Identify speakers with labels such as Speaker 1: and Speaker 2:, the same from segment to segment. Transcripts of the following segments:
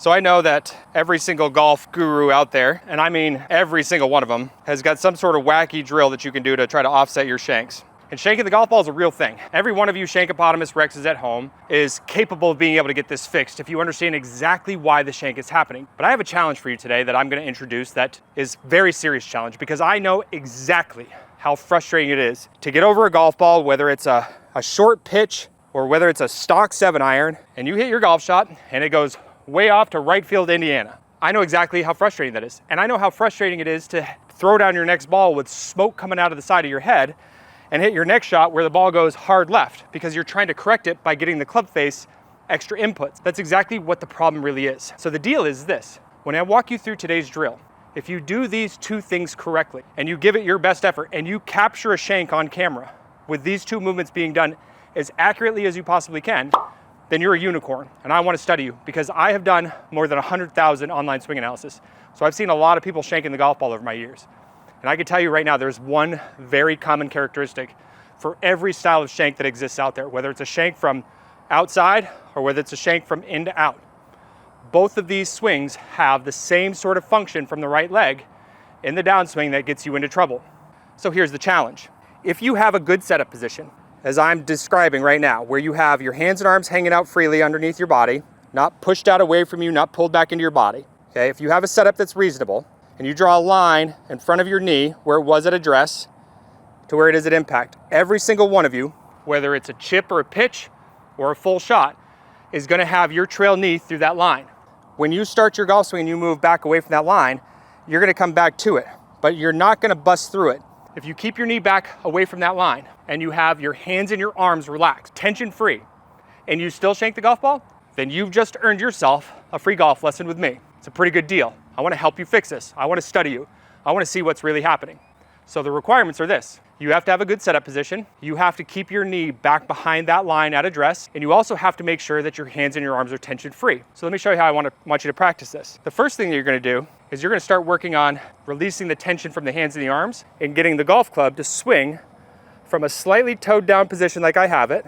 Speaker 1: So I know that every single golf guru out there, and I mean every single one of them, has got some sort of wacky drill that you can do to try to offset your shanks. And shanking the golf ball is a real thing. Every one of you shankopotamus rexes at home is capable of being able to get this fixed if you understand exactly why the shank is happening. But I have a challenge for you today that I'm going to introduce that is a very serious challenge, because I know exactly how frustrating it is to get over a golf ball, whether it's a short pitch or whether it's a stock 7-iron, and you hit your golf shot and it goes way off to right field, Indiana. I know exactly how frustrating that is. And I know how frustrating it is to throw down your next ball with smoke coming out of the side of your head and hit your next shot where the ball goes hard left, because you're trying to correct it by getting the club face extra inputs. That's exactly what the problem really is. So the deal is this: when I walk you through today's drill, if you do these two things correctly and you give it your best effort and you capture a shank on camera with these two movements being done as accurately as you possibly can, then you're a unicorn. And I want to study you, because I have done more than 100,000 online swing analysis. So I've seen a lot of people shanking the golf ball over my years. And I can tell you right now, there's one very common characteristic for every style of shank that exists out there, whether it's a shank from outside or whether it's a shank from in to out. Both of these swings have the same sort of function from the right leg in the downswing that gets you into trouble. So here's the challenge. If you have a good setup position, as I'm describing right now, where you have your hands and arms hanging out freely underneath your body, not pushed out away from you, not pulled back into your body, okay? If you have a setup that's reasonable, and you draw a line in front of your knee where it was at address to where it is at impact, every single one of you, whether it's a chip or a pitch or a full shot, is gonna have your trail knee through that line. When you start your golf swing and you move back away from that line, you're gonna come back to it, but you're not gonna bust through it. If you keep your knee back away from that line and you have your hands and your arms relaxed, tension free, and you still shank the golf ball, then you've just earned yourself a free golf lesson with me. It's a pretty good deal. I want to help you fix this. I want to study you. I want to see what's really happening. So the requirements are this: you have to have a good setup position. You have to keep your knee back behind that line at address. And you also have to make sure that your hands and your arms are tension free. So let me show you how I want you to practice this. The first thing that you're going to do is you're going to start working on releasing the tension from the hands and the arms and getting the golf club to swing from a slightly toed down position like I have it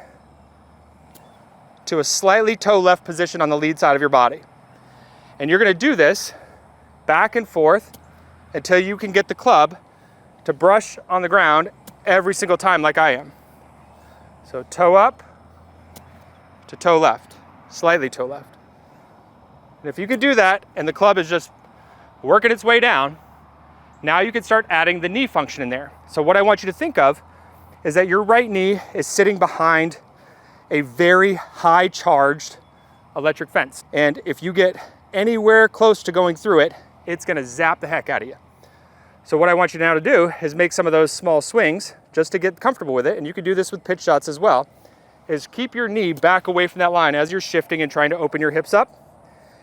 Speaker 1: to a slightly toe left position on the lead side of your body. And you're going to do this back and forth until you can get the club to brush on the ground every single time like I am. So toe up to toe left, slightly toe left. And if you can do that and the club is just working its way down, now you can start adding the knee function in there. So what I want you to think of is that your right knee is sitting behind a very high charged electric fence. And if you get anywhere close to going through it, it's gonna zap the heck out of you. So what I want you now to do is make some of those small swings just to get comfortable with it, and you can do this with pitch shots as well, is keep your knee back away from that line as you're shifting and trying to open your hips up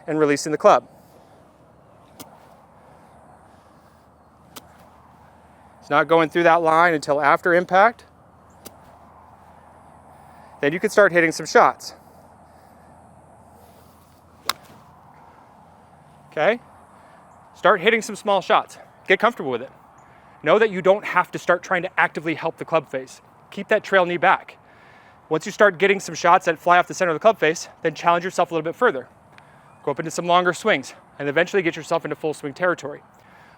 Speaker 1: and releasing the club. It's not going through that line until after impact. Then you can start hitting some shots. Okay? Start hitting some small shots. Get comfortable with it. Know that you don't have to start trying to actively help the club face. Keep that trail knee back. Once you start getting some shots that fly off the center of the club face, then challenge yourself a little bit further. Go up into some longer swings and eventually get yourself into full swing territory.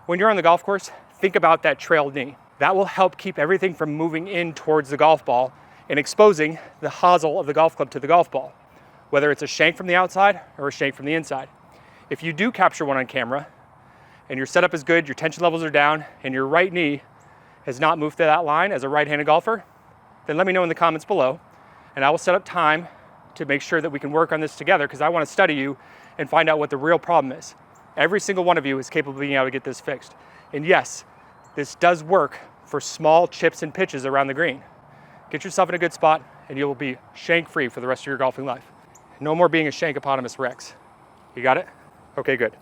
Speaker 1: When you're on the golf course, think about that trail knee. That will help keep everything from moving in towards the golf ball and exposing the hosel of the golf club to the golf ball, whether it's a shank from the outside or a shank from the inside. If you do capture one on camera and your setup is good, your tension levels are down, and your right knee has not moved to that line as a right-handed golfer, then let me know in the comments below, and I will set up time to make sure that we can work on this together, because I want to study you and find out what the real problem is. Every single one of you is capable of being able to get this fixed. And yes, this does work for small chips and pitches around the green. Get yourself in a good spot and you will be shank-free for the rest of your golfing life. No more being a shankopotamus rex. You got it? Okay, good.